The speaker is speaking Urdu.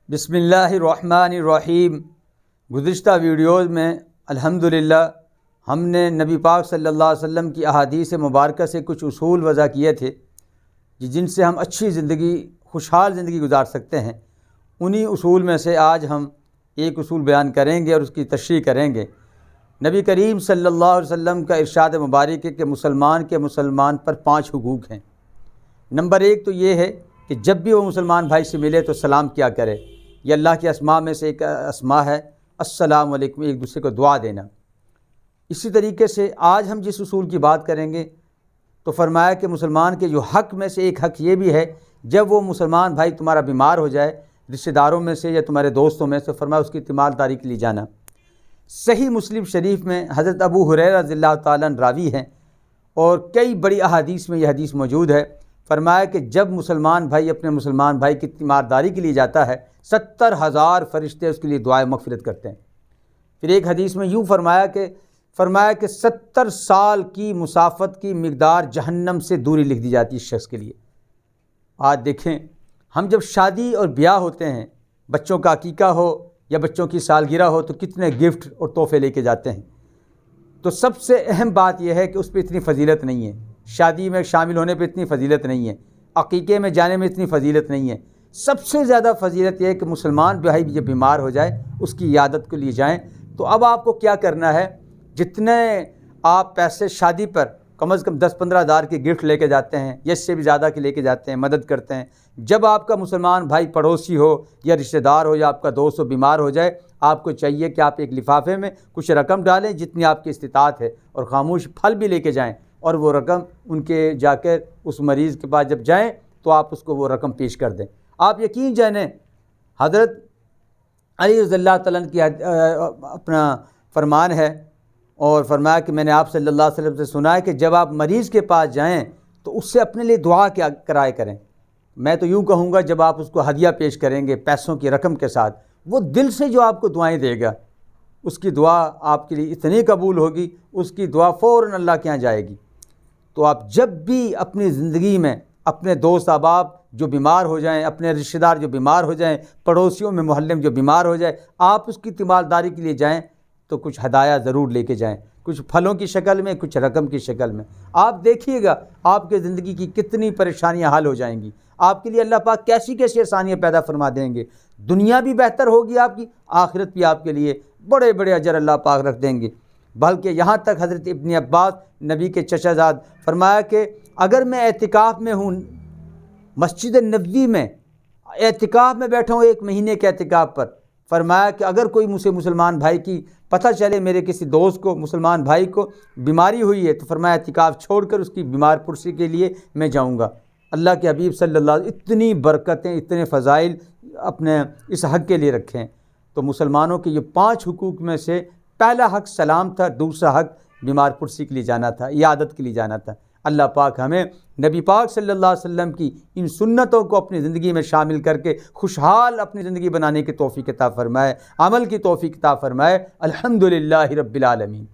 بسم اللہ الرحمن الرحیم۔ گزشتہ ویڈیوز میں الحمدللہ ہم نے نبی پاک صلی اللہ علیہ وسلم کی احادیث مبارکہ سے کچھ اصول وضع کیے تھے جن سے ہم اچھی زندگی، خوشحال زندگی گزار سکتے ہیں۔ انہی اصول میں سے آج ہم ایک اصول بیان کریں گے اور اس کی تشریح کریں گے۔ نبی کریم صلی اللہ علیہ وسلم کا ارشاد مبارک ہے کہ مسلمان پر 5 حقوق ہیں۔ نمبر 1 تو یہ ہے کہ جب بھی وہ مسلمان بھائی سے ملے تو سلام کیا کرے۔ یہ اللہ کے اسماء میں سے ایک اسماء ہے، السلام علیکم، ایک دوسرے کو دعا دینا۔ اسی طریقے سے آج ہم جس اصول کی بات کریں گے تو فرمایا کہ مسلمان کے جو حق میں سے ایک حق یہ بھی ہے، جب وہ مسلمان بھائی تمہارا بیمار ہو جائے رشتہ داروں میں سے یا تمہارے دوستوں میں سے، فرمایا اس کی تیمارداری کے لیے جانا۔ صحیح مسلم شریف میں حضرت ابو ہریرہ رضی اللہ تعالیٰ عنہ راوی ہیں اور کئی بڑی احادیث میں یہ حدیث موجود ہے۔ فرمایا کہ جب مسلمان بھائی اپنے مسلمان بھائی کی تیمارداری کے لیے جاتا ہے 70,000 فرشتے اس کے لیے دعائے مغفرت کرتے ہیں۔ پھر ایک حدیث میں یوں فرمایا کہ 70 سال کی مسافت کی مقدار جہنم سے دوری لکھ دی جاتی ہے اس شخص کے لیے۔ آج دیکھیں، ہم جب شادی اور بیاہ ہوتے ہیں، بچوں کا عقیقہ ہو یا بچوں کی سالگرہ ہو تو کتنے گفٹ اور تحفے لے کے جاتے ہیں۔ تو سب سے اہم بات یہ ہے کہ اس پہ اتنی فضیلت نہیں ہے، شادی میں شامل ہونے پہ اتنی فضیلت نہیں ہے، عقیقے میں جانے میں اتنی فضیلت نہیں ہے۔ سب سے زیادہ فضیلت یہ ہے کہ مسلمان بھائی جب بیمار ہو جائے اس کی عیادت کے لیے جائیں۔ تو اب آپ کو کیا کرنا ہے، جتنے آپ پیسے شادی پر کم از کم 10-15 ہزار کے گفٹ لے کے جاتے ہیں یا اس سے بھی زیادہ کے لے کے جاتے ہیں، مدد کرتے ہیں، جب آپ کا مسلمان بھائی پڑوسی ہو یا رشتہ دار ہو یا آپ کا دوست ہو بیمار ہو جائے، آپ کو چاہیے کہ آپ ایک لفافے میں کچھ رقم ڈالیں جتنی آپ کی استطاعت ہے، اور خاموش پھل بھی لے کے جائیں، اور وہ رقم ان کے جا کر اس مریض کے پاس جب جائیں تو آپ اس کو وہ رقم پیش کر دیں۔ آپ یقین جانیں، حضرت علی رضی اللہ تعالیٰ عنہ کی اپنا فرمان ہے، اور فرمایا کہ میں نے آپ صلی اللہ علیہ وسلم سے سنا ہے کہ جب آپ مریض کے پاس جائیں تو اس سے اپنے لیے دعا کیا کرائے کریں۔ میں تو یوں کہوں گا، جب آپ اس کو ہدیہ پیش کریں گے پیسوں کی رقم کے ساتھ، وہ دل سے جو آپ کو دعائیں دے گا، اس کی دعا آپ کے لیے اتنی قبول ہوگی، اس کی دعا فوراً اللہ کے یہاں جائے گی۔ تو آپ جب بھی اپنی زندگی میں اپنے دوست احباب جو بیمار ہو جائیں، اپنے رشتہ دار جو بیمار ہو جائیں، پڑوسیوں میں محلے میں جو بیمار ہو جائے، آپ اس کی تیمارداری کے لیے جائیں تو کچھ ہدایہ ضرور لے کے جائیں، کچھ پھلوں کی شکل میں، کچھ رقم کی شکل میں۔ آپ دیکھیے گا آپ کے زندگی کی کتنی پریشانیاں حل ہو جائیں گی، آپ کے لیے اللہ پاک کیسی کیسی آسانیاں پیدا فرما دیں گے، دنیا بھی بہتر ہوگی آپ کی، آخرت بھی آپ کے لیے بڑے بڑے اجر اللہ پاک رکھ دیں گے۔ بلکہ یہاں تک حضرت ابن عباس نبی کے چچا زاد فرمایا کہ اگر میں اعتکاف میں ہوں، مسجد نبوی میں اعتکاف میں بیٹھا ہوں 1 مہینے کے اعتکاف پر، فرمایا کہ اگر کوئی مجھ سے مسلمان بھائی کی پتہ چلے، میرے کسی دوست کو، مسلمان بھائی کو بیماری ہوئی ہے، تو فرمایا اعتکاف چھوڑ کر اس کی بیمار پرسی کے لیے میں جاؤں گا۔ اللہ کے حبیب صلی اللہ علیہ وسلم اتنی برکتیں، اتنے فضائل اپنے اس حق کے لیے رکھیں۔ تو مسلمانوں کے یہ 5 حقوق میں سے پہلا حق سلام تھا، دوسرا حق بیمار پرسی کے لیے جانا تھا، عیادت کے لیے جانا تھا۔ اللہ پاک ہمیں نبی پاک صلی اللہ علیہ وسلم کی ان سنتوں کو اپنی زندگی میں شامل کر کے خوشحال اپنی زندگی بنانے کی توفیق عطا فرمائے، عمل کی توفیق عطا فرمائے۔ الحمدللہ رب العالمین۔